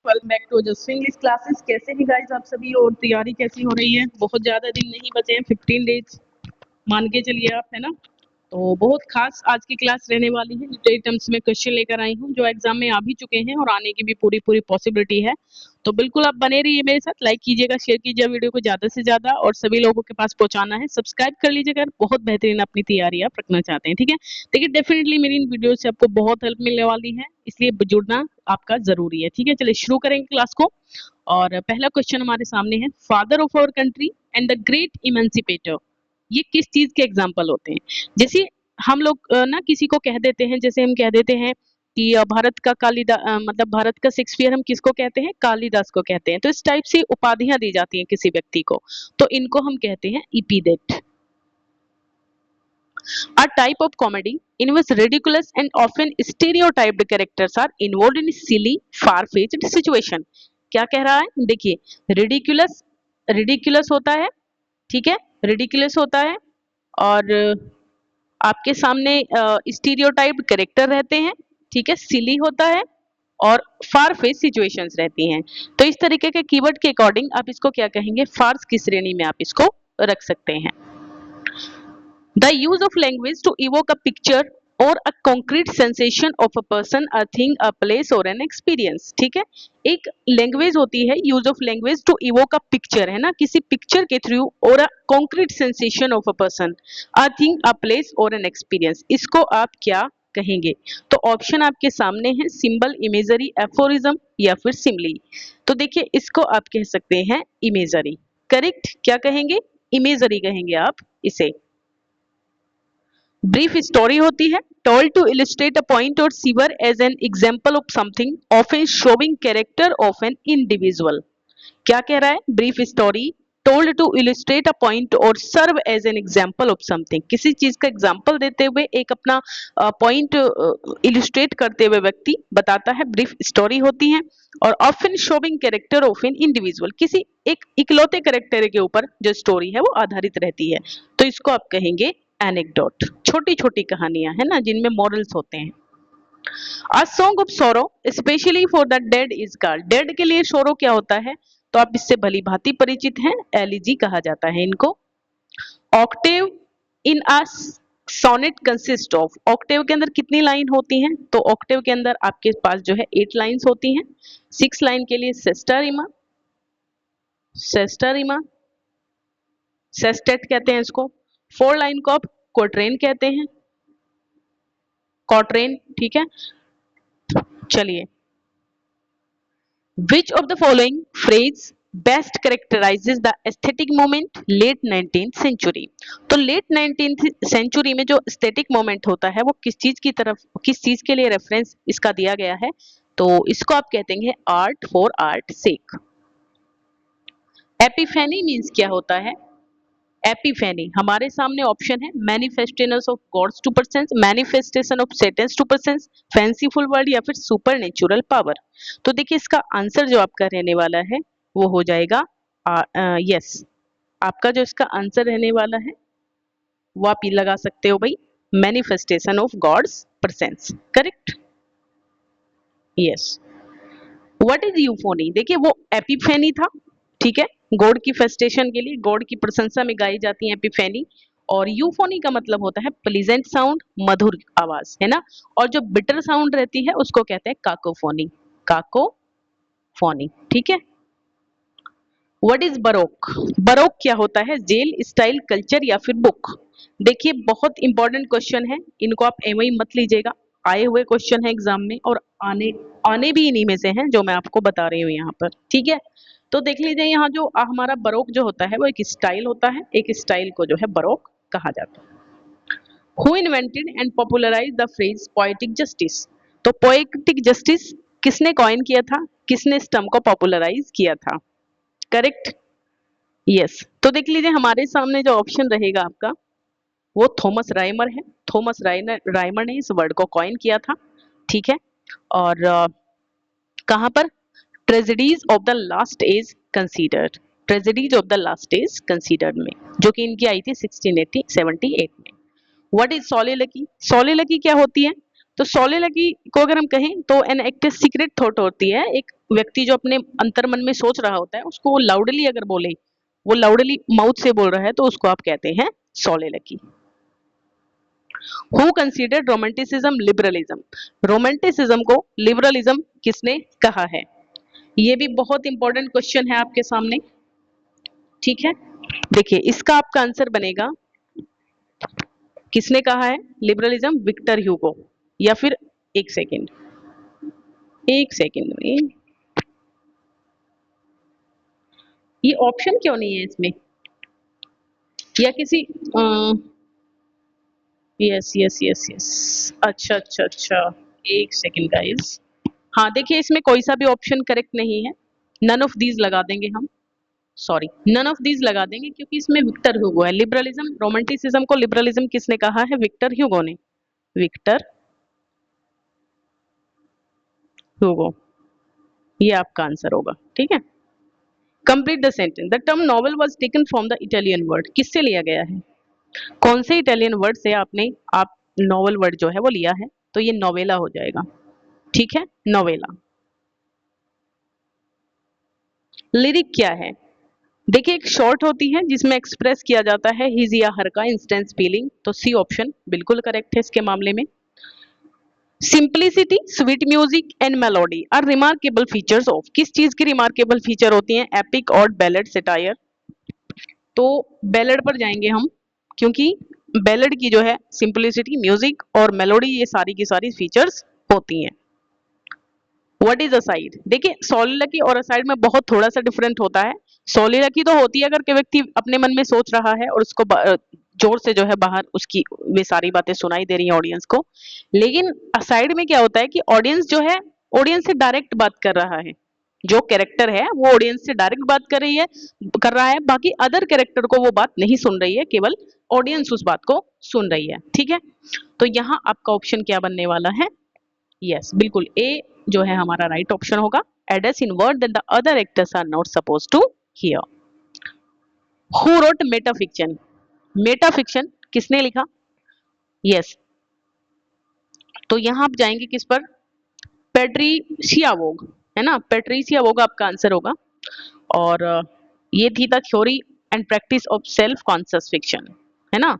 Welcome back to just English classes. कैसे हैं guys आप सभी और तैयारी कैसी हो रही है? बहुत ज़्यादा दिन नहीं बचे हैं, 15 डेज मान के चलिए आप, है ना। तो बहुत खास आज की क्लास रहने वाली है। लिटरेरी टर्म्स में क्वेश्चन लेकर आई हूँ जो एग्जाम में आ भी चुके हैं और आने की भी पूरी पूरी पॉसिबिलिटी है। तो बिल्कुल आप बने रहिए मेरे साथ, लाइक कीजिएगा, शेयर कीजिएगा वीडियो को ज़्यादा से ज़्यादा और सभी लोगों के पास पहुंचाना है। सब्सक्राइब कर लीजिएगा, बहुत बेहतरीन अपनी तैयारी आप रखना चाहते हैं, ठीक है। देखिए डेफिनेटली मेरी इन वीडियो से आपको बहुत हेल्प मिलने वाली है, इसलिए जुड़ना आपका जरूरी है, ठीक है। चलिए शुरू करेंगे क्लास को। और पहला क्वेश्चन हमारे सामने है, father of our country and the great emancipator, ये किस चीज के एग्जाम्पल होते हैं? जैसे हम लोग ना किसी को कह देते हैं, जैसे हम कह देते हैं कि भारत का कालिदास, मतलब भारत का शेक्सपियर हम किसको कहते हैं? कालिदास को कहते हैं। तो इस टाइप से उपाधियां दी जाती हैं किसी व्यक्ति को, तो इनको हम कहते हैं इपीदेट। A type of comedy in which ridiculous and often stereotyped characters are involved in silly, far-fetched situation। क्या कह रहा है? देखिए ridiculous, ridiculous होता है, ठीक है, ridiculous होता है और आपके सामने स्टीरियोटाइप्ड कैरेक्टर रहते हैं, ठीक है, सिली होता है और फार फेच सिचुएशंस रहती हैं। तो इस तरीके के कीवर्ड के अकॉर्डिंग आप इसको क्या कहेंगे? फार्स की श्रेणी में आप इसको रख सकते हैं। The use of language to evoke a picture or a concrete sensation of a person, a thing, a place or an experience। ठीक है, एक लैंग्वेज होती है, use of language to evoke a picture, है ना, किसी पिक्चर के through, और a concrete sensation of a person, a thing, a place और एन एक्सपीरियंस। इसको आप क्या कहेंगे? तो ऑप्शन आपके सामने है, सिंबल, इमेजरी, एफोरिज्म या फिर सिमली। तो देखिए इसको आप कह सकते हैं इमेजरी। करेक्ट, क्या कहेंगे? इमेजरी कहेंगे आप इसे। ब्रीफ स्टोरी होती है, told to illustrate a point or serve as an example of something, often showing character of an individual. क्या कह रहा है? Brief story told to illustrate a point or serve as an example of something, किसी चीज का example देते हुए एक अपना पॉइंट इलिस्ट्रेट करते हुए व्यक्ति बताता है, ब्रीफ स्टोरी होती है। और often showing character of an individual, किसी एक इकलौते कैरेक्टर के ऊपर जो स्टोरी है वो आधारित रहती है, तो इसको आप कहेंगे एनेक्डोट। छोटी छोटी कहानियां, है ना, जिनमें मॉरल्स होते हैं। A song of sorrow especially for the dead is called, dead के लिए शोरो क्या होता है? तो आप इससे भली भांति परिचित हैं, एलिजी कहा जाता है इनको। Octave in a sonnet consist of, octave के अंदर कितनी लाइन होती हैं? तो ऑक्टेव के अंदर आपके पास जो है 8 लाइंस होती हैं। 6 लाइन के लिए सेस्टा रिमा, सेस्टा रिमा, सेस्टेट कहते हैं इसको। 4 लाइन को आप क्वाट्रेन कहते हैं, क्वाट्रेन, ठीक है। चलिए, Which of the following phrase best characterizes the aesthetic moment late 19th century? तो लेट 19th सेंचुरी में जो aesthetic moment होता है वो किस चीज की तरफ, किस चीज के लिए रेफरेंस इसका दिया गया है? तो इसको आप कहते हैं art for art sake. Epiphany means क्या होता है? एपिफेनी हमारे सामने ऑप्शन है, manifestation of gods to persons, manifestation of saints to persons, fanciful word या फिर सुपर नेचुरल पावर। तो देखिए इसका आंसर जो आपका रहने वाला है वो हो जाएगा यस। आपका जो इसका आंसर रहने वाला है वो आप ये लगा सकते हो भाई, manifestation of gods persons. Correct, yes. What is euphony? देखिए वो एपिफेनी था, ठीक है, गॉड की फेस्टेशन के लिए, गॉड की प्रशंसा में गाई जाती है एपिफेनी। और यूफोनी का मतलब होता है प्लीजेंट साउंड, मधुर आवाज, है ना। और जो बिटर साउंड रहती है उसको कहते हैं काकोफोनी, काकोफोनी, ठीक है। What is baroque? बरोक क्या होता है? जेल, स्टाइल, कल्चर या फिर बुक। देखिए बहुत इंपॉर्टेंट क्वेश्चन है, इनको आप एवं ही मत लीजिएगा, आए हुए क्वेश्चन है एग्जाम में और आने आने भी इन्हीं में से हैं जो मैं आपको बता रही हूँ यहाँ पर, ठीक है। तो देख लीजिए यहाँ जो हमारा बरोक जो होता है वो एक स्टाइल होता है, एक स्टाइल को जो है बरोक कहा जाता है। Who invented and popularised the phrase poetic justice? तो पोएटिक जस्टिस किसने कॉइन किया था, किसने इस टर्म को पॉपुलराइज किया था? Correct, yes. तो देख लीजिए हमारे सामने जो ऑप्शन रहेगा आपका वो थॉमस राइमर है। थॉमस राइमर ने इस वर्ड को कॉइन किया था, ठीक है। और कहां पर? Tragedies of the last age considered, tragedies of the last age considered में, जो कि इनकी आई थी 1678 में। What is सोलिलकी? सोलिलकी क्या होती है? तो सोलिलॉक्य को अगर हम कहें तो एन एक्टिव सीक्रेट थॉट होती है, एक व्यक्ति जो अपने अंतर मन में सोच रहा होता है उसको वो लाउडली अगर बोले, वो लाउडली माउथ से बोल रहा है तो उसको आप कहते हैं soliloquy. Who considered romanticism liberalism, romanticism को लिबरलिज्म किसने कहा है? ये भी बहुत इंपॉर्टेंट क्वेश्चन है आपके सामने, ठीक है। देखिए इसका आपका आंसर बनेगा, किसने कहा है लिबरलिज्म? Victor Hugo. या फिर एक सेकेंड में, ये ऑप्शन क्यों नहीं है इसमें? या किसी यस यस यस यस, अच्छा अच्छा अच्छा, एक सेकेंड गाइस। हाँ देखिए इसमें कोई सा भी ऑप्शन करेक्ट नहीं है, नन ऑफ दीज लगा देंगे हम, सॉरी नन ऑफ दीज लगा देंगे क्योंकि इसमें विक्टर ह्यूगो है। लिबरलिज्म, रोमांटिसिज्म को लिबरलिज्म किसने कहा है? विक्टर ह्यूगो ने, विक्टर ह्यूगो, ये आपका आंसर होगा, ठीक है। Complete the sentence, the term novel was taken from the Italian word, किससे लिया गया है? कौन से इटालियन वर्ड से आप नॉवेल वर्ड जो है वो लिया है? तो ये नोवेला हो जाएगा, ठीक है, नोवेला। लिरिक क्या है? देखिए एक शॉर्ट होती है जिसमें एक्सप्रेस किया जाता है हिज या हर का इंस्टेंस फीलिंग, तो सी ऑप्शन बिल्कुल करेक्ट है इसके मामले में। Simplicity, sweet music and melody are remarkable features of, किस चीज की रिमार्केबल फीचर होती हैं? एपिक और बैलेड सेटायर। तो बैलेड पर जाएंगे हम, क्योंकि बैलेड की जो है सिंप्लिसिटी, म्यूजिक और मेलोडी ये सारी की सारी फीचर्स होती हैं। What is aside? देखिए सोलिलॉक्य और असाइड में बहुत थोड़ा सा डिफरेंट होता है। सोलिलॉक्य तो होती है अगर कोई व्यक्ति अपने मन में सोच रहा है और उसको जोर से जो है बाहर उसकी वे सारी बातें सुनाई दे रही हैं ऑडियंस को। लेकिन असाइड में क्या होता है कि ऑडियंस जो है ऑडियंस से डायरेक्ट बात कर रहा है, जो कैरेक्टर है वो ऑडियंस से डायरेक्ट बात कर रहा है, बाकी अदर कैरेक्टर को वो बात नहीं सुन रही है, केवल ऑडियंस उस बात को सुन रही है, ठीक है। तो यहाँ आपका ऑप्शन क्या बनने वाला है? यस बिल्कुल ए जो है हमारा राइट ऑप्शन होगा। Asides in word that the other actors are not suppose to hear. Who wrote metafiction, metafiction किसने लिखा? यस तो यहां आप जाएंगे किस पर? पैट्रिशिया वोग, है ना, पैट्रिशिया वोग आपका आंसर होगा। और ये थी the theory and practice of self conscious fiction, है ना।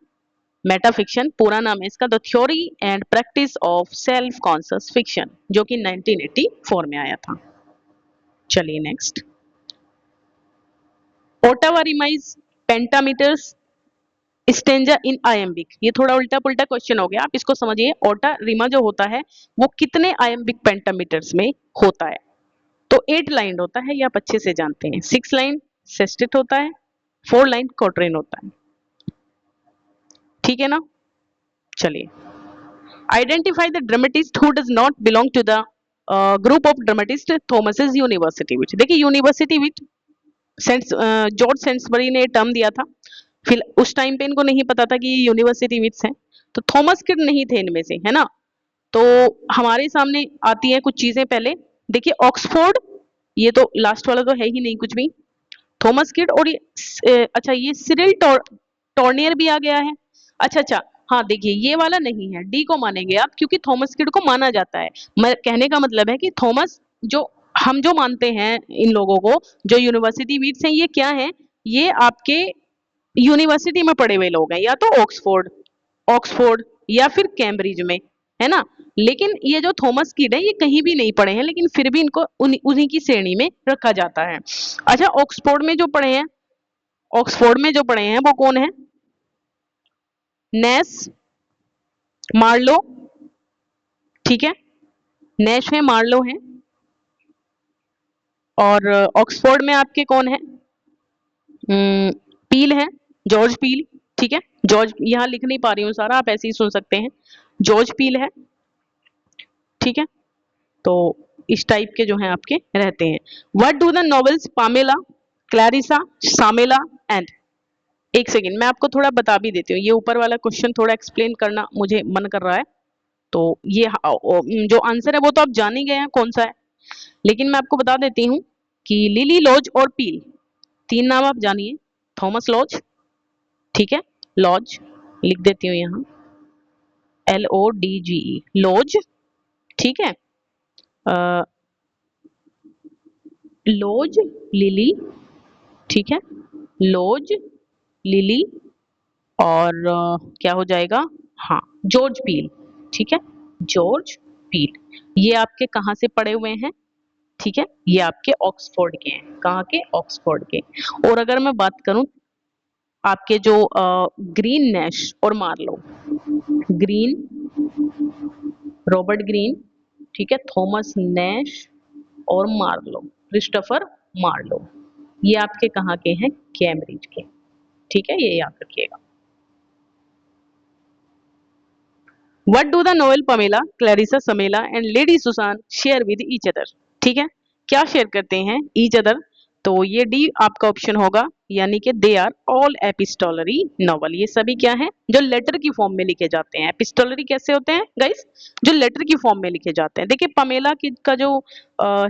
मेटाफिक्शन पूरा नाम है इसका the theory and practice of self conscious fiction, जो कि 1984 में आया था। चलिए next, ottava rima is pentameters stanza in iambic, ये थोड़ा उल्टा पुल्टा क्वेश्चन हो गया, आप इसको समझिए। ओटा रिमा जो होता है वो कितने आयम्बिक पेंटामीटर्स में होता है? तो 8 लाइन होता है, ये आप अच्छे से जानते हैं। 6 लाइन सेस्टेट होता है, 4 लाइन क्वार्टरेन होता है, ठीक है ना। चलिए, identify the dramatist who does not belong to the group of dramatist Thomas university wits. देखिए यूनिवर्सिटी विच जॉर्ज सेंट्सबरी ने टर्म दिया था, फिर उस टाइम पे इनको नहीं पता था कि ये यूनिवर्सिटी विच है, तो थॉमस किड नहीं थे इनमें से, है ना। तो हमारे सामने आती है कुछ चीजें पहले, देखिए ऑक्सफोर्ड, ये तो लास्ट वाला तो है ही नहीं कुछ भी, थॉमस किड, और ये अच्छा ये सिरिल टॉर्नियर भी आ गया है। अच्छा अच्छा, हाँ देखिए ये वाला नहीं है, डी को मानेंगे आप क्योंकि थॉमस किड को माना जाता है। मैं कहने का मतलब है कि थॉमस जो हम जो मानते हैं इन लोगों को, जो यूनिवर्सिटी वीट्स हैं, ये क्या है? ये आपके यूनिवर्सिटी में पढ़े हुए लोग हैं, या तो ऑक्सफोर्ड ऑक्सफोर्ड या फिर कैम्ब्रिज में, है ना। लेकिन ये जो थॉमस किड है ये कहीं भी नहीं पढ़े हैं, लेकिन फिर भी इनको उन्हीं की श्रेणी में रखा जाता है। अच्छा ऑक्सफोर्ड में जो पढ़े हैं, ऑक्सफोर्ड में जो पढ़े हैं वो कौन है? नेस, मार्लो, ठीक है, नेश है, मार्लो है, और ऑक्सफोर्ड में आपके कौन है? पील है, जॉर्ज पील, ठीक है। जॉर्ज यहाँ लिख नहीं पा रही हूँ सारा, आप ऐसे ही सुन सकते हैं, जॉर्ज पील है, ठीक है। तो इस टाइप के जो हैं आपके रहते हैं। What do the novels Pamela, Clarissa, Shamela and, एक सेकेंड मैं आपको थोड़ा बता भी देती हूँ, ये ऊपर वाला क्वेश्चन थोड़ा एक्सप्लेन करना मुझे मन कर रहा है। तो ये जो आंसर है वो तो आप जान ही गए हैं कौन सा है, लेकिन मैं आपको बता देती हूँ कि लिली, लॉज और पील, 3 नाम आप जानिए। थॉमस लॉज, ठीक है, लॉज लिख देती हूँ यहाँ, LODGE, लोज, ठीक है। लोज लिली, ठीक है, लोज लिली, और क्या हो जाएगा, हाँ, जॉर्ज पील, ठीक है, जॉर्ज पील। ये आपके कहाँ से पढ़े हुए हैं, ठीक है, ये आपके ऑक्सफोर्ड के हैं, कहाँ के, ऑक्सफोर्ड के। और अगर मैं बात करूं आपके जो ग्रीन नैश और मार्लो, ग्रीन, रॉबर्ट ग्रीन, ठीक है, थॉमस नैश और मार्लो, क्रिस्टोफर मार्लो, ये आपके कहाँ के हैं, कैम्ब्रिज के, ठीक है, ये याद रखिएगा। What do the Noel Pamela, Clarissa Samela and Lady Susan share with each other? ठीक है, क्या शेयर करते हैं each other? तो ये डी आपका ऑप्शन होगा, यानी कि they are all epistolary novel. ये सभी क्या है, जो लेटर की फॉर्म में लिखे जाते हैं। एपिस्टोलरी कैसे होते हैं गाइस, जो लेटर की फॉर्म में लिखे जाते हैं। देखिए पमेला की का जो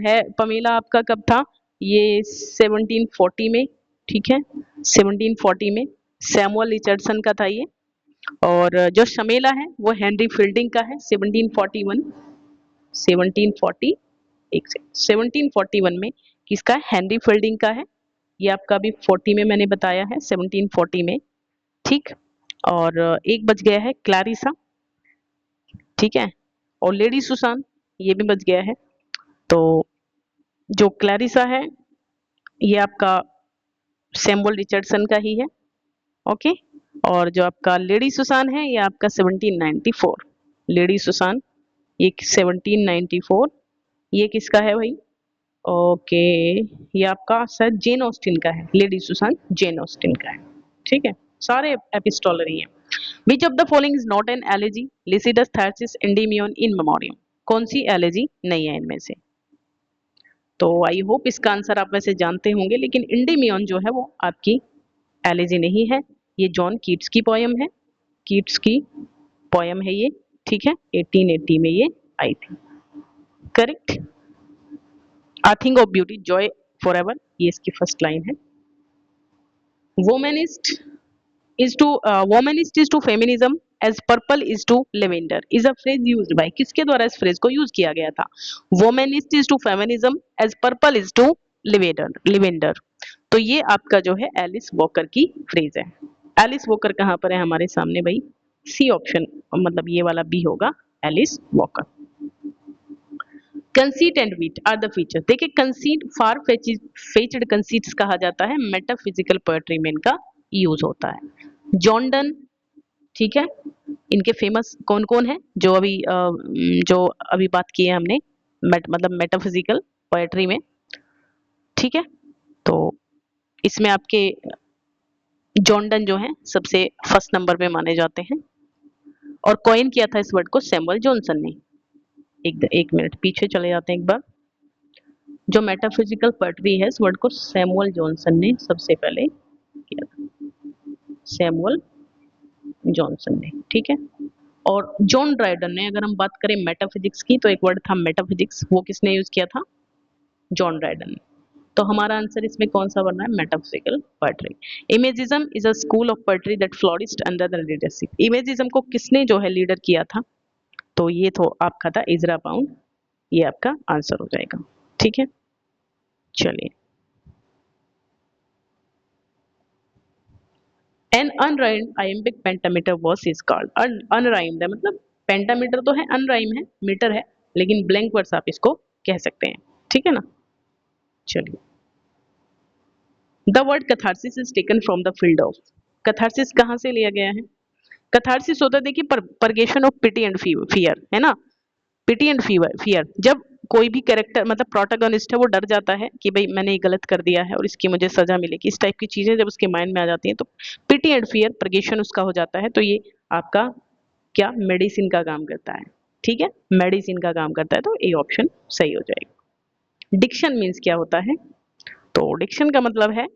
है, पमेला आपका कब था, ये 1740 में, ठीक है, 1740 में सैमुअल रिचर्डसन का था ये। और जो शमेला है वो हेनरी फील्डिंग का है, 1741, 1740, एक से 1741 में किसका है, हेनरी फील्डिंग का है। ये आपका भी 40 में मैंने बताया है, 1740 में, ठीक। और एक बच गया है क्लारिसा, ठीक है, और लेडी सुसान, ये भी बच गया है। तो जो क्लारिसा है ये आपका सैमुअल रिचर्डसन का ही है, ओके। और जो आपका लेडी सुसान है ये आपका 1794, लेडी सुसान, ये 1794, ये किसका है भाई, ओके, ये आपका शायद जेन ऑस्टिन का है, लेडी सुसान जेन ऑस्टिन का है, ठीक है, सारे एपिस्टोलरी हैं। Which of the following is not an elegy, Lycidas, Thyrsis, Endymion, In Memoriam, कौन सी एलिजी नहीं है इनमें से। तो आई होप इसका आंसर आप वैसे जानते होंगे, लेकिन इंडीमियन जो है वो आपकी एलिजी नहीं है। ये जॉन कीट्स की पोयम है, कीट्स की पोयम है ये, ठीक है, 1880 में ये आई थी, correct. I think of beauty Joy for ever, ये इसकी फर्स्ट लाइन है। वोमेनिस्ट is to womanist is to feminism as purple is to lavender is a phrase used by, किसके द्वारा इस फ्रेज को यूज किया गया था, womanist is to feminism as purple is to lavender। तो ये आपका जो है एलिस वॉकर की फ्रेज है। एलिस वॉकर कहाँ पर है हमारे सामने भाई, सी ऑप्शन, मतलब ये वाला बी होगा, Alice Walker. Conceit and wit are the feature, देखिए कंसीट, फार फेच्ड कंसीट्स कहा जाता है, मेटाफिजिकल पोएट्री में इनका यूज होता है। जॉन डन, ठीक है, इनके फेमस कौन कौन है, जो अभी बात की है हमने, मतलब मेटाफिजिकल पोएट्री में, ठीक है। तो इसमें आपके जॉन डन जो है सबसे फर्स्ट नंबर पे माने जाते हैं, और कॉइन किया था इस वर्ड को सैमुअल जॉनसन ने। एक मिनट पीछे चले जाते हैं एक बार। जो मेटाफिजिकल पोएट्री है इस वर्ड को सैमुअल जॉनसन ने सबसे पहले किया था, सैमुअल जॉनसन ने, ठीक है। और जॉन ड्राइडन ने, अगर हम बात करें मेटाफिजिक्स की, तो एक वर्ड था मेटाफिजिक्स, वो किसने यूज किया था, जॉन ड्राइडन ने। तो हमारा आंसर इसमें कौन सा बन रहा है, metaphysical poetry. Imagism is a school of poetry that flourished under the leadership, imagism को किसने जो है लीडर किया था, तो ये तो आपका था इजरा पाउंड, ये आपका आंसर हो जाएगा, ठीक है। चलिए, an unrhymed iambic pentameter verse is called, unrhymed है मतलब, पेंटामीटर तो है, अनराइम है, मीटर है, लेकिन ब्लैंक वर्स आप इसको कह सकते हैं, ठीक है ना। चलिए, the word catharsis is taken from the field of, catharsis कहाँ से लिया गया है, कैथारसिस होता है देखिए purgation of pity and fear, है ना, पिटी एंड फियर, जब कोई भी कैरेक्टर मतलब प्रोटोगोनिस्ट है वो डर जाता है कि भाई मैंने ये गलत कर दिया है और इसकी मुझे सजा मिलेगी, इस टाइप की चीजें जब उसके माइंड में आ जाती हैं तो पिटी एंड फियर प्रगेशन उसका हो जाता है। तो ये आपका क्या मेडिसिन का काम करता है, ठीक है, मेडिसिन का काम करता है, तो ए ऑप्शन सही हो जाएगा। डिक्शन मीन्स क्या होता है, तो डिक्शन का मतलब है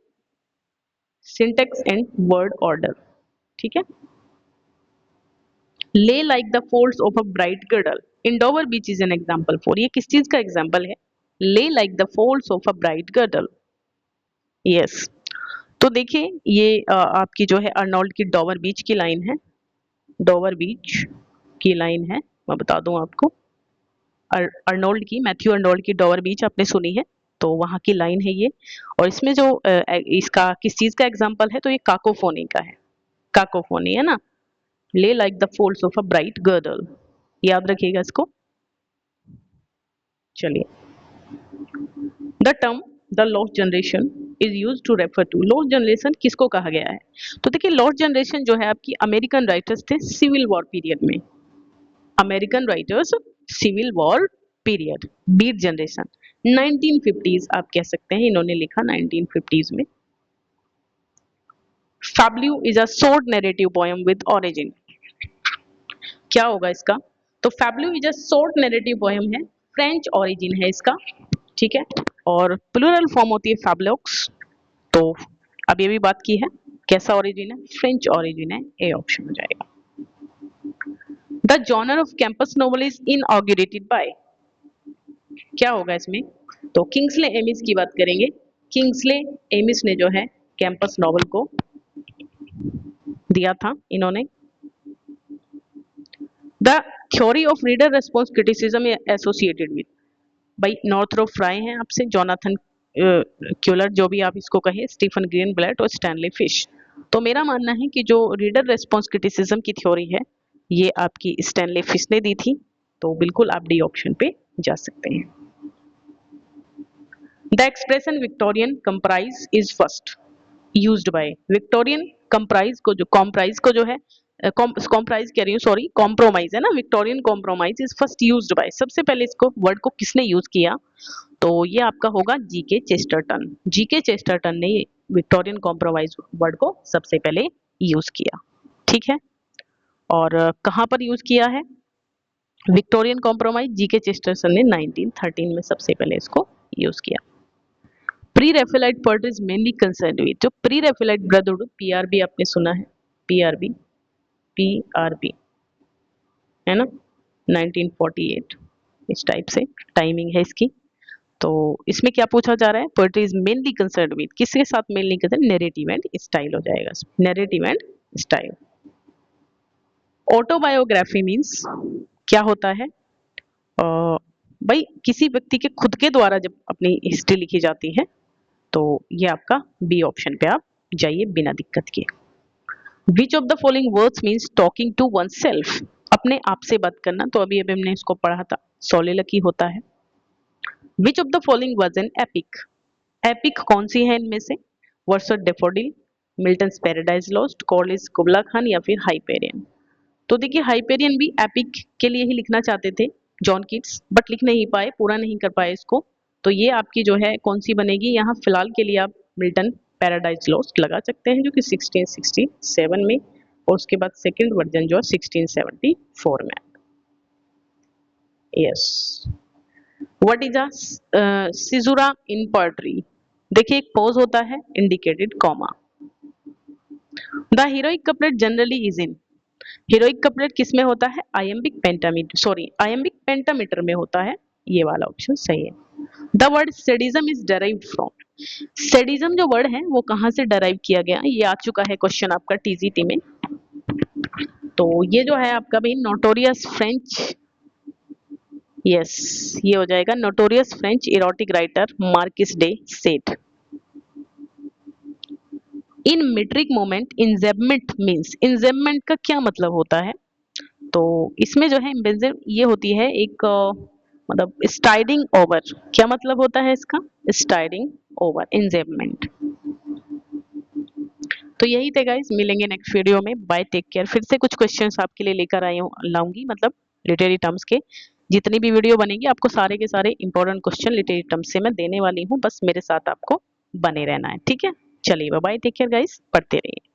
सिंटेक्स एंड वर्ड ऑर्डर, ठीक है। ले like the folds of a bright girdle, Endeavour beach is an example for, ये किस चीज का एग्जाम्पल है, ले like the folds of a bright girdle, yes. तो देखिए ये आपकी जो है अर्नोल्ड की डोवर बीच की लाइन है, डोवर बीच, की लाइन है, मैं बता दूं आपको, अर्नोल्ड की, मैथ्यू अर्नोल्ड की डॉवर बीच आपने सुनी है, तो वहां की लाइन है ये। और इसमें जो इसका किस चीज का एग्जाम्पल है, तो ये काकोफोनी का है, काकोफोनी है ना, lay like the folds of a bright girdle, याद रखिएगा इसको। चलिए, the term the lost generation is use to refer to, lost generation किसको कहा गया है, तो देखिए लॉस्ट जनरेशन जो है आपकी अमेरिकन राइटर्स थे सिविल वॉर पीरियड में, American writers Civil War period, beat generation 1950s आप कह सकते हैं, इन्होंने लिखा 1950s में। Fabliau is a short narrative poem with origin, क्या होगा इसका, तो fabliau is a short narrative poem है, फ्रेंच ओरिजिन है इसका, ठीक है, और प्लूरल फॉर्म होती है फैब्लॉक्स, तो अब ये भी बात की है कैसा ओरिजिन है, फ्रेंच ओरिजिन है, ए ऑप्शन हो जाएगा। The genre of campus novel is inaugurated by, क्या होगा इसमें, तो किंग्सले एमिस की बात करेंगे, किंग्सले एमिस ने जो है कैंपस नॉवल को दिया था इन्होंने। The theory of reader response criticism associated with, भाई नॉर्थरोप फ्राई हैं आपसे, जोनाथन क्यूलर जो भी आप इसको कहें, स्टीफन ग्रीनब्लैट और स्टैनली फिश। तो मेरा मानना है कि जो रीडर रेस्पॉन्स क्रिटिसिज्म की थ्योरी है ये आपकी स्टैनली फिश ने दी थी, तो बिल्कुल आप डी ऑप्शन पे जा सकते हैं। The expression Victorian comprise is first used by, Victorian comprise को जो कॉम्प्राइज को जो है कॉम्प्राइज कह रही हूँ, सॉरी कॉम्प्रोमाइज है ना, Victorian compromise is first used by, सबसे पहले इसको वर्ड को किसने यूज किया, तो ये आपका होगा जीके चेस्टरटन, जीके चेस्टरटन ने विक्टोरियन कॉम्प्रोमाइज वर्ड को सबसे पहले यूज किया, ठीक है। और कहाँ पर यूज किया है विक्टोरियन कॉम्प्रोमाइज, जीके चेस्टरटन ने 1913 में सबसे पहले इसको यूज किया। Pre Raphaelite poetry is mainly concerned with, जो प्री रेफेलाइट ब्रदरहुड, पीआरबी आपने सुना है, पीआरबी, पीआरबी है ना, 1948 इस टाइप से टाइमिंग है इसकी। तो इसमें क्या पूछा जा रहा है, poetry is mainly concerned with, किसके साथ mainly concern, narrative and style हो जाएगा, narrative and style. Autobiography means क्या होता है, भाई किसी व्यक्ति के खुद के द्वारा जब अपनी हिस्ट्री लिखी जाती है, तो ये आपका बी ऑप्शन पे आप जाइए बिना दिक्कत के। Which of the following words means talking to one self, अपने आप से बात करना, तो अभी अभी हमने इसको पढ़ा था, सोलिलोक्वी होता है। Which of the following was an epic, epic कौन सी है इनमें से, Wordsworth daffodil, Milton's Paradise Lost, Coleridge Kubla Khan या फिर हाइपेरियन। तो देखिए हाइपेरियन भी एपिक के लिए ही लिखना चाहते थे जॉन कीट्स, बट लिख नहीं पाए, पूरा नहीं कर पाए इसको, तो ये आपकी जो है कौन सी बनेगी, यहाँ फिलहाल के लिए आप मिल्टन पैराडाइज लॉस्ट लगा सकते हैं जो कि 1667 में, और उसके बाद सेकंड वर्जन जो है 1674 में। Yes, what is a caesura in poetry, देखिए एक पॉज होता है indicated comma. The heroic couplet generally is in, heroic couplet किस में होता है, iambic pentameter, sorry iambic pentameter में होता है, ये वाला ऑप्शन सही है। The word sadism is derived from, sadism जो वर्ड है वो कहाँ से डेराइव किया गया, ये आ चुका है क्वेश्चन आपका टीजीटी में, तो ये जो है आपका भी नोटोरियस फ्रेंच, यस ये हो जाएगा, notorious French erotic writer Marquis de Sade. In metric moment enjambment means, enjambment का क्या मतलब होता है, तो इसमें जो है ये होती है एक मतलब स्टाइडिंग ओवर, क्या मतलब होता है इसका, स्टाइडिंग ओवर इंजेबमेंट। तो यही थे गाइस, मिलेंगे नेक्स्ट वीडियो में, बाय टेक केयर। फिर से कुछ क्वेश्चंस आपके लिए लेकर लाऊंगी, मतलब लिटरेरी टर्म्स के, जितनी भी वीडियो बनेगी आपको सारे के सारे इंपॉर्टेंट क्वेश्चन लिटरेरी टर्म्स से मैं देने वाली हूँ, बस मेरे साथ आपको बने रहना है, ठीक है। चलिए बाय टेक केयर गाइस, पढ़ते रहिए।